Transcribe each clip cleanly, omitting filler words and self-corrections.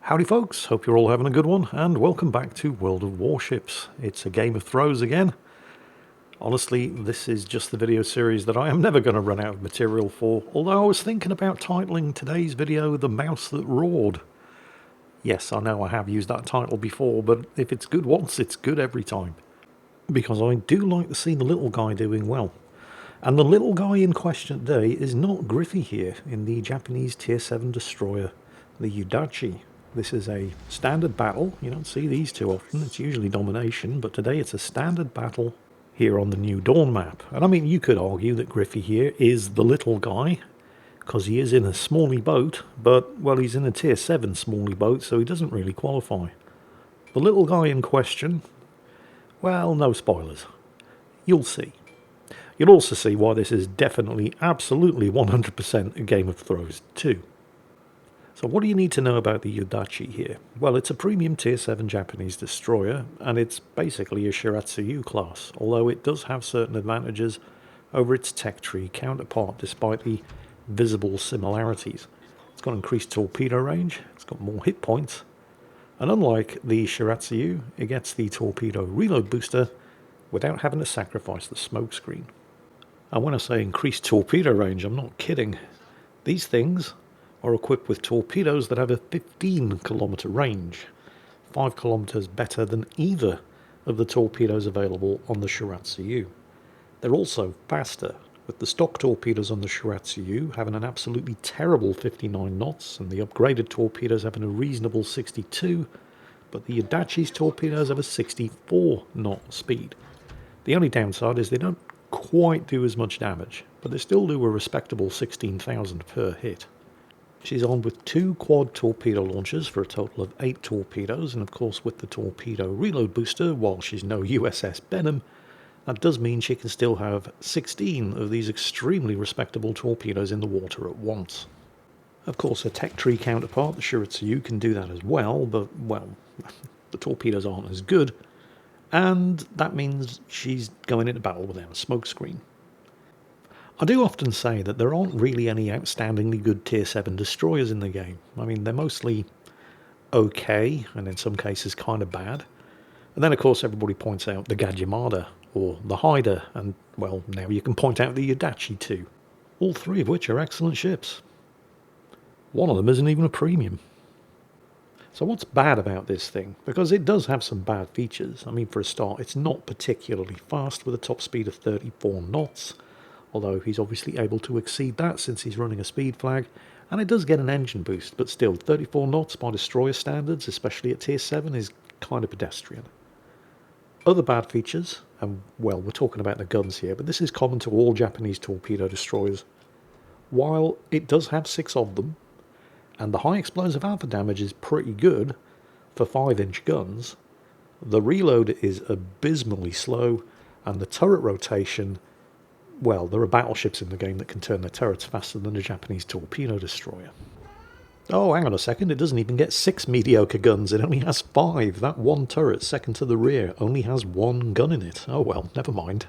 Howdy folks, hope you're all having a good one, and welcome back to World of Warships. It's a Game of Throws again. Honestly, this is just the video series that I am never going to run out of material for, although I was thinking about titling today's video The Mouse That Roared. Yes, I know I have used that title before, but if it's good once, it's good every time. Because I do like to see the little guy doing well. And the little guy in question today is not Griffey here in the Japanese Tier 7 destroyer, the Yudachi. This is a standard battle. You don't see these too often. It's usually domination, but today it's a standard battle here on the New Dawn map. And I mean, you could argue that Griffey here is the little guy, because he is in a smally boat, but, well, he's in a Tier 7 smally boat, so he doesn't really qualify. The little guy in question, well, no spoilers. You'll see. You'll also see why this is definitely, absolutely 100% a Game of Throws too. So what do you need to know about the Yudachi here? Well, it's a premium Tier 7 Japanese destroyer, and it's basically a Shiratsuyu class, although it does have certain advantages over its tech tree counterpart despite the visible similarities. It's got increased torpedo range, it's got more hit points, and unlike the Shiratsuyu, it gets the torpedo reload booster without having to sacrifice the smokescreen. And when I say increased torpedo range, I'm not kidding. These things are equipped with torpedoes that have a 15-kilometer range, 5 kilometers better than either of the torpedoes available on the Shiratsuyu. They're also faster, with the stock torpedoes on the Shiratsuyu having an absolutely terrible 59 knots and the upgraded torpedoes having a reasonable 62, but the Yudachi's torpedoes have a 64 knot speed. The only downside is they don't quite do as much damage, but they still do a respectable 16,000 per hit. She's armed with 2 quad torpedo launchers for a total of 8 torpedoes, and of course with the torpedo reload booster, while she's no USS Benham, that does mean she can still have 16 of these extremely respectable torpedoes in the water at once. Of course her tech tree counterpart, the Shiratsuyu, can do that as well, but, well, the torpedoes aren't as good, and that means she's going into battle without a smokescreen. I do often say that there aren't really any outstandingly good Tier 7 destroyers in the game. I mean, they're mostly okay, and in some cases kind of bad. And then, of course, everybody points out the Gajimada, or the Haida, and, well, now you can point out the Yudachi too. All 3 of which are excellent ships. One of them isn't even a premium. So what's bad about this thing? Because it does have some bad features. I mean, for a start, it's not particularly fast with a top speed of 34 knots. Although he's obviously able to exceed that since he's running a speed flag, and it does get an engine boost, but still 34 knots by destroyer standards, especially at Tier 7, is kind of pedestrian. Other bad features, and well, we're talking about the guns here, but this is common to all Japanese torpedo destroyers. While it does have 6 of them, and the high explosive alpha damage is pretty good for 5-inch guns, the reload is abysmally slow, and the turret rotation, well, there are battleships in the game that can turn their turrets faster than a Japanese torpedo destroyer. Oh, hang on a second, it doesn't even get 6 mediocre guns, it only has 5. That one turret, second to the rear, only has 1 gun in it. Oh well, never mind.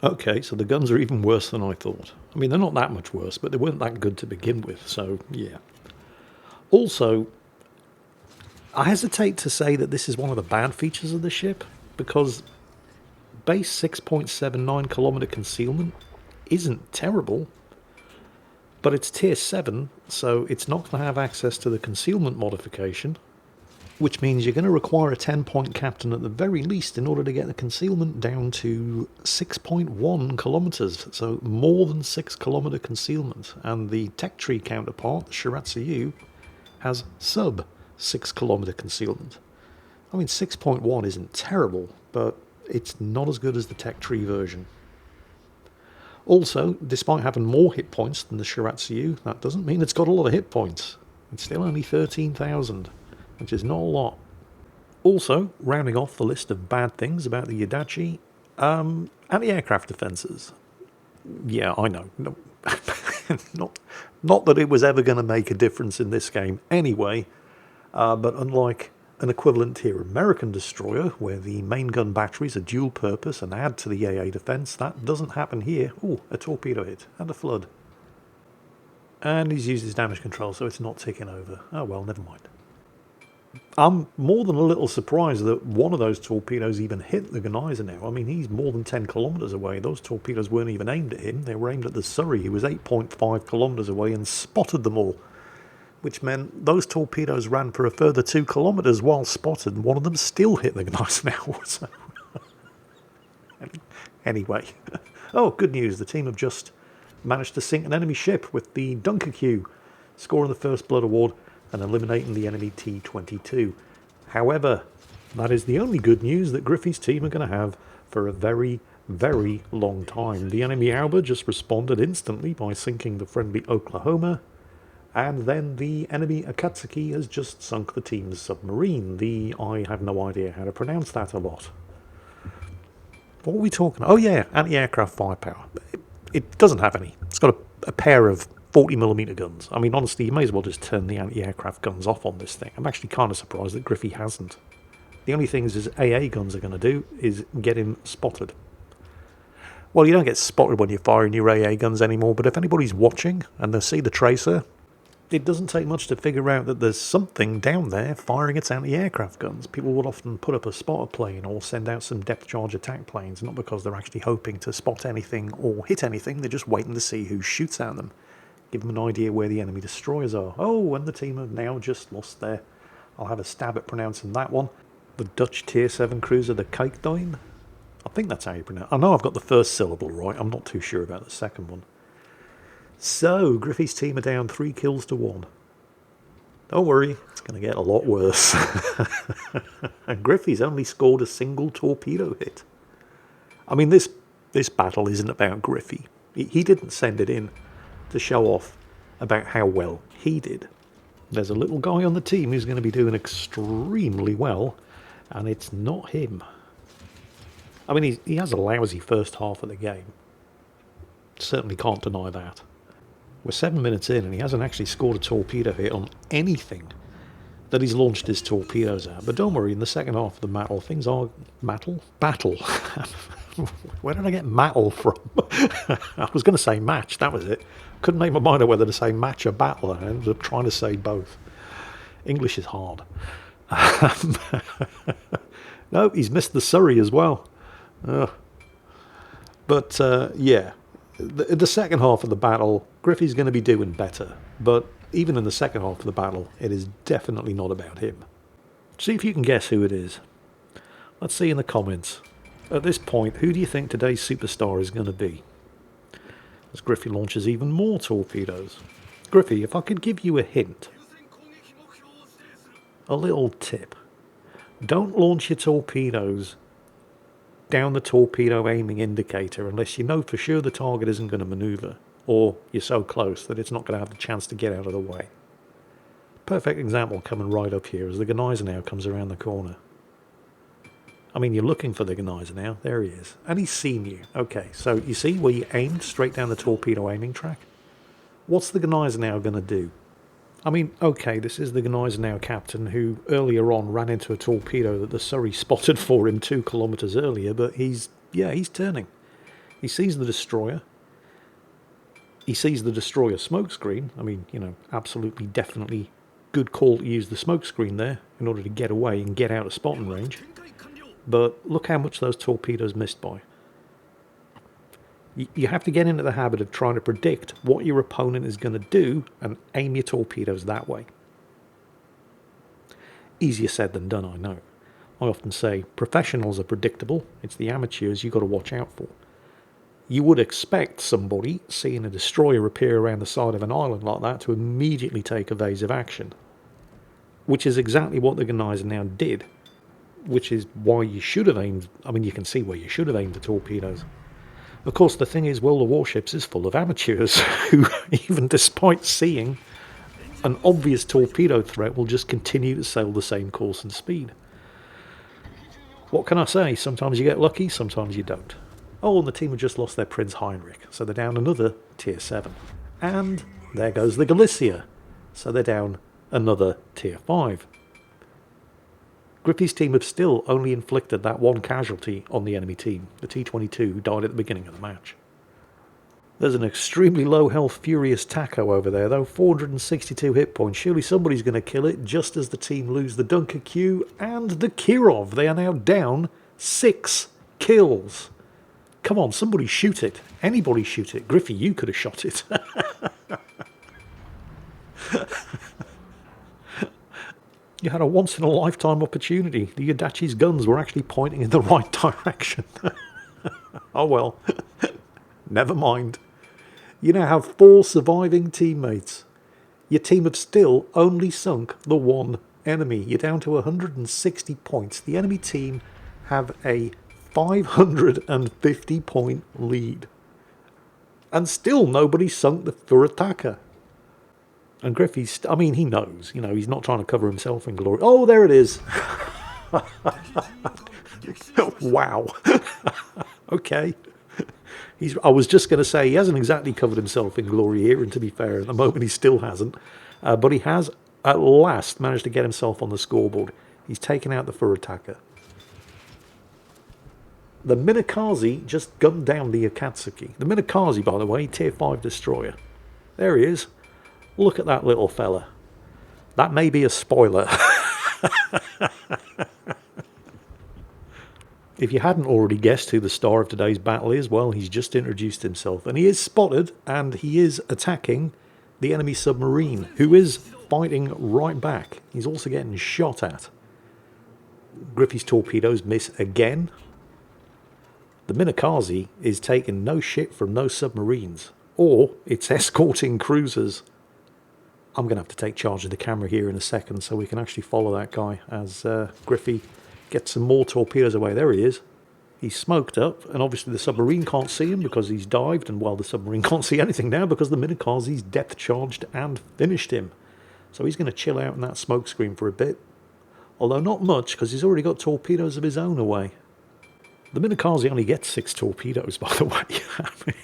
Okay, so the guns are even worse than I thought. I mean, they're not that much worse, but they weren't that good to begin with, so yeah. Also, I hesitate to say that this is one of the bad features of the ship, because base 6.79 kilometer concealment isn't terrible, but it's Tier 7, so it's not going to have access to the concealment modification, which means you're going to require a 10-point captain at the very least in order to get the concealment down to 6.1 kilometers, so more than 6 kilometer concealment, and the tech tree counterpart, the Shiratsuyu, has sub 6 kilometer concealment. I mean, 6.1 isn't terrible, but it's not as good as the tech tree version. Also, despite having more hit points than the Shiratsuyu, that doesn't mean it's got a lot of hit points. It's still only 13,000, which is not a lot. Also, rounding off the list of bad things about the Yudachi, anti-aircraft defences. Yeah, I know. No, not that it was ever going to make a difference in this game anyway, but unlike an equivalent tier American destroyer, where the main gun batteries are dual purpose and add to the AA defense, that doesn't happen here. Ooh, a torpedo hit and a flood. And he's used his damage control, so it's not ticking over. Oh well, never mind. I'm more than a little surprised that one of those torpedoes even hit the Genizer now. I mean, he's more than 10 kilometres away. Those torpedoes weren't even aimed at him. They were aimed at the Surrey, who was 8.5 kilometres away and spotted them all, which meant those torpedoes ran for a further 2 kilometres while spotted, and one of them still hit the Genizer now. So anyway, oh, good news. The team have just managed to sink an enemy ship with the Dunkerque, scoring the first blood award and eliminating the enemy T-22. However, that is the only good news that Griffey's team are going to have for a very, very long time. The enemy Alba just responded instantly by sinking the friendly Oklahoma, and then the enemy Akatsuki has just sunk the team's submarine. I have no idea how to pronounce that a lot. What are we talking about? Oh yeah, anti-aircraft firepower. It doesn't have any. It's got a pair of 40mm guns. I mean, honestly, you may as well just turn the anti-aircraft guns off on this thing. I'm actually kind of surprised that Griffey hasn't. The only things his AA guns are going to do is get him spotted. Well, you don't get spotted when you're firing your AA guns anymore, but if anybody's watching and they see the tracer, it doesn't take much to figure out that there's something down there firing its anti-aircraft guns. People will often put up a spotter plane or send out some depth charge attack planes, not because they're actually hoping to spot anything or hit anything, they're just waiting to see who shoots at them. Give them an idea where the enemy destroyers are. Oh, and the team have now just lost their... I'll have a stab at pronouncing that one. The Dutch Tier 7 cruiser, the Kijkduin. I think that's how you pronounce it. I know I've got the first syllable right. I'm not too sure about the second one. So, Griffey's team are down 3 kills to 1. Don't worry, it's going to get a lot worse. And Griffey's only scored a single torpedo hit. I mean, this battle isn't about Griffey. He didn't send it in to show off about how well he did. There's a little guy on the team who's going to be doing extremely well, and it's not him. I mean, he has a lousy first half of the game. Certainly can't deny that. We're 7 minutes in and he hasn't actually scored a torpedo hit on anything that he's launched his torpedoes at. But don't worry, in the second half of the battle, things are... Battle? Where did I get mattle from? I was going to say match, that was it. Couldn't make my mind up whether to say match or battle. I ended up trying to say both. English is hard. No, he's missed the Surrey as well. But, yeah. The second half of the battle, Griffey's going to be doing better. But even in the second half of the battle, it is definitely not about him. See if you can guess who it is. Let's see in the comments. At this point, who do you think today's superstar is going to be? As Griffey launches even more torpedoes. Griffey, if I could give you a hint. A little tip. Don't launch your torpedoes down the torpedo aiming indicator unless you know for sure the target isn't going to maneuver, or you're so close that it's not going to have the chance to get out of the way. Perfect example coming right up here as the Genizer now comes around the corner. I mean, you're looking for the Genizer now. There he is. And he's seen you. Okay, so you see where you aimed straight down the torpedo aiming track? What's the Genizer now going to do? I mean, okay, this is the Genizer now captain who earlier on ran into a torpedo that the Surrey spotted for him 2 kilometres earlier, but he's turning. He sees the destroyer. He sees the destroyer smokescreen. I mean, you know, absolutely, definitely good call to use the smokescreen there in order to get away and get out of spotting range. But look how much those torpedoes missed by. You have to get into the habit of trying to predict what your opponent is going to do and aim your torpedoes that way. Easier said than done, I know. I often say professionals are predictable. It's the amateurs you've got to watch out for. You would expect somebody seeing a destroyer appear around the side of an island like that to immediately take evasive action. Which is exactly what the Genizer now did. Which is why you should have aimed... I mean, you can see where you should have aimed the torpedoes. Of course, the thing is, World of Warships is full of amateurs who, even despite seeing an obvious torpedo threat, will just continue to sail the same course and speed. What can I say? Sometimes you get lucky, sometimes you don't. Oh, and the team have just lost their Prince Heinrich, so they're down another Tier 7. And there goes the Galicia, so they're down another Tier 5. Griffey's team have still only inflicted that one casualty on the enemy team, the T-22 who died at the beginning of the match. There's an extremely low health Furious Taco over there, though. 462 hit points. Surely somebody's going to kill it just as the team lose the Dunker Q and the Kirov. They are now down 6 kills. Come on, somebody shoot it. Anybody shoot it. Griffey, you could have shot it. You had a once-in-a-lifetime opportunity. The Yudachi's guns were actually pointing in the right direction. Oh well. Never mind. You now have 4 surviving teammates. Your team have still only sunk the 1 enemy. You're down to 160 points. The enemy team have a 550 point lead. And still nobody sunk the Furataka. And Griffey's, I mean, he knows, you know, he's not trying to cover himself in glory. Oh, there it is. Wow. Okay. I was just going to say, he hasn't exactly covered himself in glory here, and to be fair, at the moment he still hasn't. But he has, at last, managed to get himself on the scoreboard. He's taken out the Furataka. The Minekaze just gunned down the Akatsuki. The Minekaze, by the way, tier 5 destroyer. There he is. Look at that little fella. That may be a spoiler. If you hadn't already guessed who the star of today's battle is, well, he's just introduced himself. And he is spotted, and he is attacking the enemy submarine, who is fighting right back. He's also getting shot at. Griffey's torpedoes miss again. The Minekaze is taking no shit from no submarines, or it's escorting cruisers. I'm going to have to take charge of the camera here in a second so we can actually follow that guy as Griffey gets some more torpedoes away. There he is. He's smoked up, and obviously the submarine can't see him because he's dived, and well, the submarine can't see anything now because the Minekaze's depth charged and finished him. So he's going to chill out in that smoke screen for a bit. Although not much, because he's already got torpedoes of his own away. The Minekaze only gets 6 torpedoes, by the way.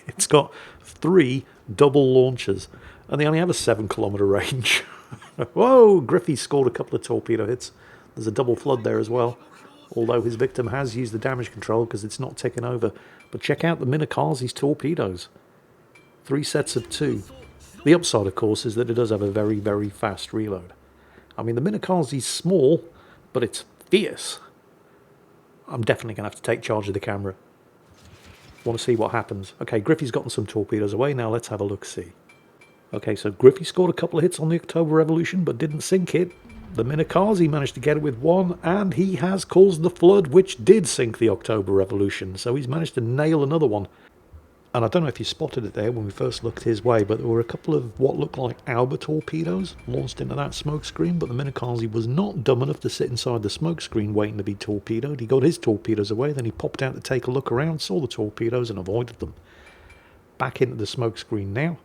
It's got 3 double launchers, and they only have a 7-kilometre range. Whoa, Griffey scored a couple of torpedo hits. There's a double flood there as well, although his victim has used the damage control because it's not ticking over. But check out the Minekaze's torpedoes. 3 sets of 2. The upside, of course, is that it does have a very, very fast reload. I mean, the Minekaze's small, but it's fierce. I'm definitely going to have to take charge of the camera. Want to see what happens. Okay, Griffey's gotten some torpedoes away. Now let's have a look-see. Okay, so Griffey scored a couple of hits on the October Revolution, but didn't sink it. The Minekaze managed to get it with 1, and he has caused the flood, which did sink the October Revolution. So he's managed to nail another one. And I don't know if you spotted it there when we first looked his way, but there were a couple of what looked like Alba torpedoes launched into that smoke screen, but the Minekaze was not dumb enough to sit inside the smoke screen waiting to be torpedoed. He got his torpedoes away, then he popped out to take a look around, saw the torpedoes and avoided them. Back into the smoke screen now,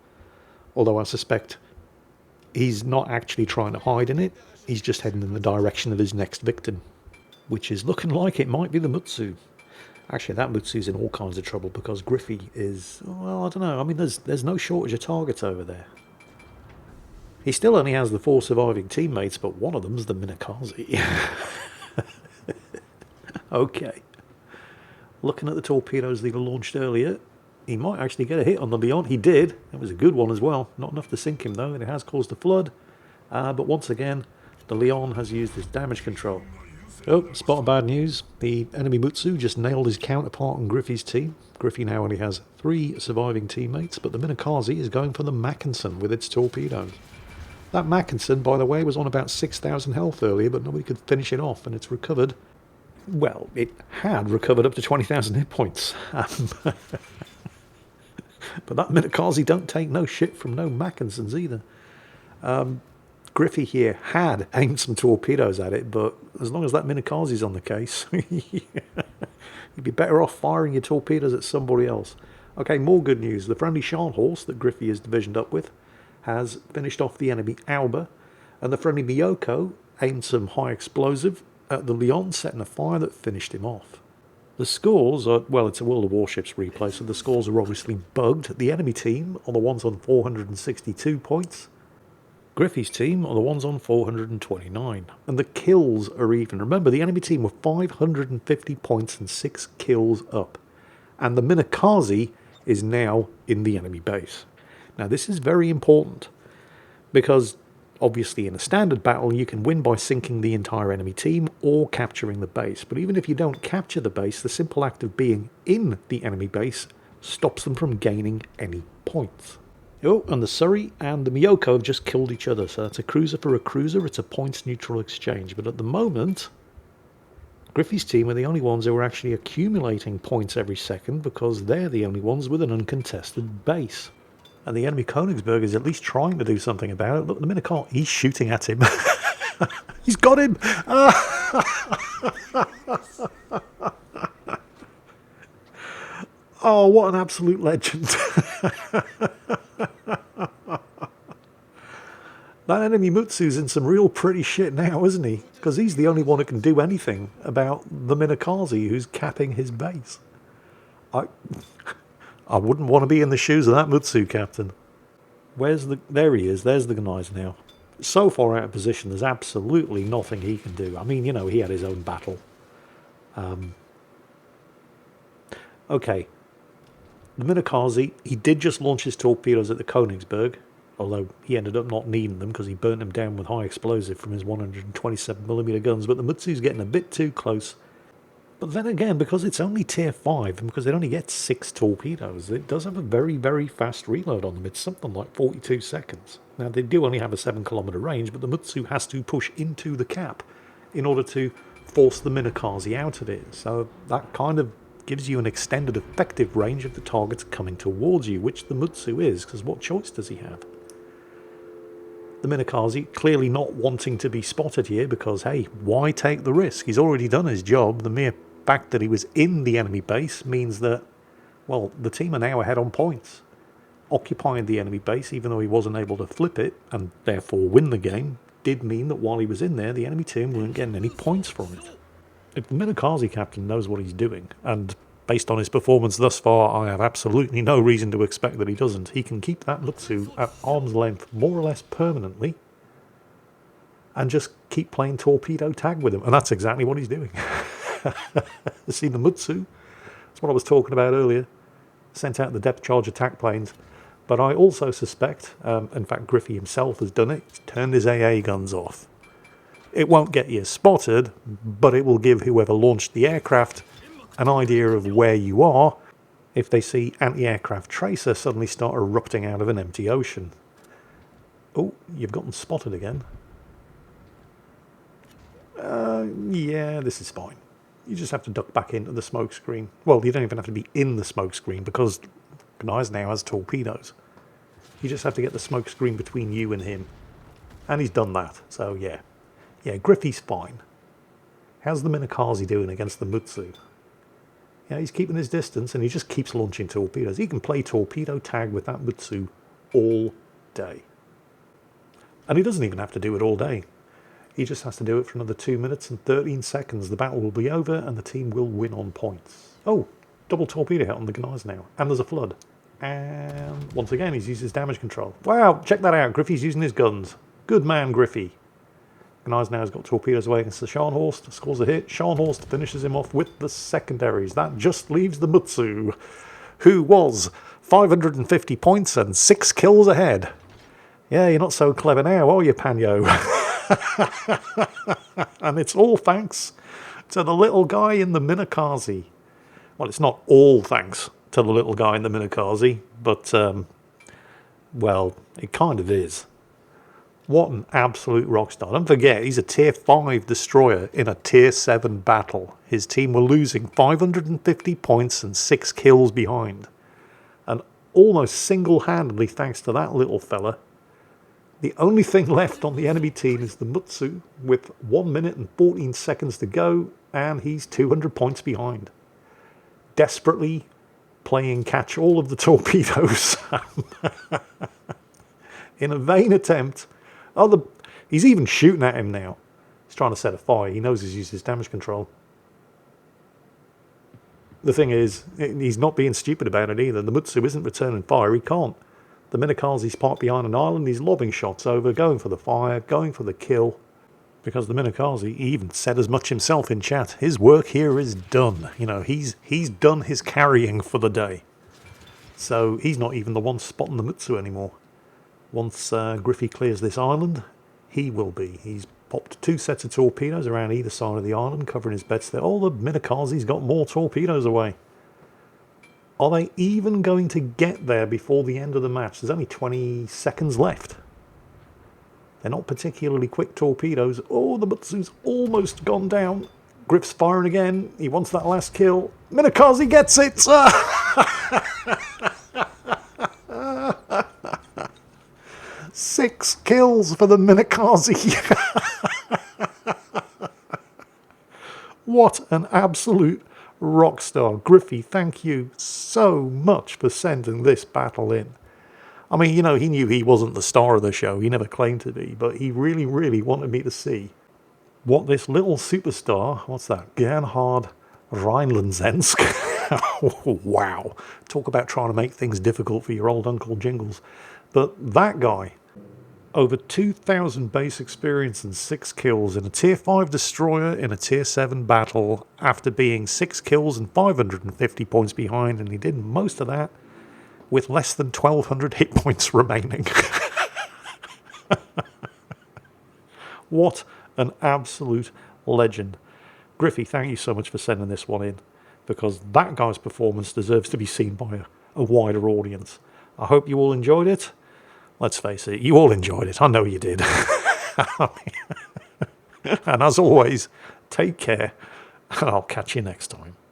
although I suspect he's not actually trying to hide in it, he's just heading in the direction of his next victim, which is looking like it might be the Mutsu. Actually, that Mutsu's in all kinds of trouble because Griffey is, well, I don't know. I mean, there's no shortage of targets over there. He still only has the 4 surviving teammates, but one of them's the Minekaze. Okay. Looking at the torpedoes that he launched earlier, he might actually get a hit on the Leon. He did. It was a good one as well. Not enough to sink him, though, and it has caused a flood. But once again, the Leon has used his damage control. Oh, spot of bad news. The enemy Mutsu just nailed his counterpart on Griffey's team. Griffey now only has 3 surviving teammates, but the Minekaze is going for the Mackinson with its torpedoes. That Mackinson, by the way, was on about 6,000 health earlier, but nobody could finish it off, and it's recovered. Well, it had recovered up to 20,000 hit points. But that Minekaze don't take no shit from no Mackinsons either. Griffey here had aimed some torpedoes at it, but as long as that Minekaze's on the case, you'd be better off firing your torpedoes at somebody else. Okay, more good news. The friendly Scharnhorst that Griffey is divisioned up with has finished off the enemy Alba, and the friendly Miyoko aimed some high explosive at the Leon, setting a fire that finished him off. The scores are, well, it's a World of Warships replay, so the scores are obviously bugged. The enemy team are the ones on 462 points. Griffey's team are the ones on 429. And the kills are even. Remember, the enemy team were 550 points and 6 kills up. And the Minekaze is now in the enemy base. Now this is very important because obviously in a standard battle you can win by sinking the entire enemy team or capturing the base. But even if you don't capture the base, the simple act of being in the enemy base stops them from gaining any points. Oh, and the Surrey and the Miyoko have just killed each other. So that's a cruiser for a cruiser. It's a points neutral exchange. But at the moment, Griffey's team are the only ones who are actually accumulating points every second because they're the only ones with an uncontested base. And the enemy Königsberg is at least trying to do something about it. Look, the Minekaze, he's shooting at him. He's got him! Oh, what an absolute legend. That enemy Mutsu's in some real pretty shit now, isn't he? Because he's the only one who can do anything about the Minekaze who's capping his base. I wouldn't want to be in the shoes of that Mutsu captain. There he is, there's the Gneiss now. So far out of position, there's absolutely nothing he can do. I mean, you know, he had his own battle. Okay. The Minekaze, he did just launch his torpedoes at the Königsberg, although he ended up not needing them because he burnt them down with high explosive from his 127mm guns, but the Mutsu's getting a bit too close. But then again, because it's only tier 5, and because it only gets 6 torpedoes, it does have a very, very fast reload on them. It's something like 42 seconds. Now, they do only have a 7-kilometer range, but the Mutsu has to push into the cap in order to force the Minekaze out of it. So that kind of gives you an extended effective range of the targets coming towards you, which the Mutsu is, because what choice does he have? The Minekaze clearly not wanting to be spotted here because, hey, why take the risk? He's already done his job. The mere fact that he was in the enemy base means that, well, the team are now ahead on points. Occupying the enemy base, even though he wasn't able to flip it and therefore win the game, did mean that while he was in there, the enemy team weren't getting any points from it. If the Minekaze captain knows what he's doing, and based on his performance thus far, I have absolutely no reason to expect that he doesn't, he can keep that Mutsu at arm's length more or less permanently and just keep playing torpedo tag with him. And that's exactly what he's doing. See the Mutsu? That's what I was talking about earlier. Sent out the depth charge attack planes. But I also suspect, in fact Griffey himself has done it, he's turned his AA guns off. It won't get you spotted, but it will give whoever launched the aircraft an idea of where you are if they see anti-aircraft tracer suddenly start erupting out of an empty ocean. Oh, you've gotten spotted again. Yeah, this is fine. You just have to duck back into the smoke screen. Well, you don't even have to be in the smoke screen because Gneiss now has torpedoes. You just have to get the smoke screen between you and him. And he's done that, so yeah. Yeah, Griffey's fine. How's the Minekaze doing against the Mutsu? Yeah, he's keeping his distance and he just keeps launching torpedoes. He can play torpedo tag with that Mutsu all day. And he doesn't even have to do it all day. He just has to do it for another 2 minutes and 13 seconds. The battle will be over and the team will win on points. Oh, double torpedo hit on the Gneiss now. And there's a flood. And once again, he's used his damage control. Wow, check that out. Griffey's using his guns. Good man, Griffey. Gneiss now has got torpedoes away against the Scharnhorst, scores a hit. Scharnhorst finishes him off with the secondaries. That just leaves the Mutsu, who was 550 points and 6 kills ahead. Yeah, you're not so clever now, are you, Panyo? And it's all thanks to the little guy in the Minekaze. Well, it's not all thanks to the little guy in the Minekaze, but, well, it kind of is. What an absolute rockstar. Don't forget, he's a tier 5 destroyer in a tier 7 battle. His team were losing 550 points and 6 kills behind. And almost single-handedly, thanks to that little fella, the only thing left on the enemy team is the Mutsu with 1 minute and 14 seconds to go, and he's 200 points behind. Desperately playing catch all of the torpedoes in a vain attempt. Oh, he's even shooting at him now. He's trying to set a fire. He knows he's used his damage control. The thing is, he's not being stupid about it either. The Mutsu isn't returning fire. He can't. The Minekaze's parked behind an island. He's lobbing shots over, going for the fire, going for the kill. Because the Minekaze, he even said as much himself in chat. His work here is done. You know, he's done his carrying for the day. So he's not even the one spotting the Mutsu anymore. Once Griffey clears this island, he will be. He's popped 2 sets of torpedoes around either side of the island, covering his beds there. Oh, the Minekaze's got more torpedoes away. Are they even going to get there before the end of the match? There's only 20 seconds left. They're not particularly quick torpedoes. Oh, the Mutsu's almost gone down. Griff's firing again. He wants that last kill. Minekaze gets it! 6 kills for the Minekaze. What an absolute rock star. Griffey, thank you so much for sending this battle in. I mean, you know, he knew he wasn't the star of the show. He never claimed to be, but he really, really wanted me to see what this little superstar, what's that, Gerhard Rheinlandsensk. Wow. Talk about trying to make things difficult for your old Uncle Jingles. But that guy, over 2,000 base experience and 6 kills in a tier 5 destroyer in a tier 7 battle after being 6 kills and 550 points behind, and he did most of that with less than 1,200 hit points remaining. What an absolute legend. Griffey, thank you so much for sending this one in, because that guy's performance deserves to be seen by a wider audience. I hope you all enjoyed it. Let's face it, you all enjoyed it. I know you did. And as always, take care, and I'll catch you next time.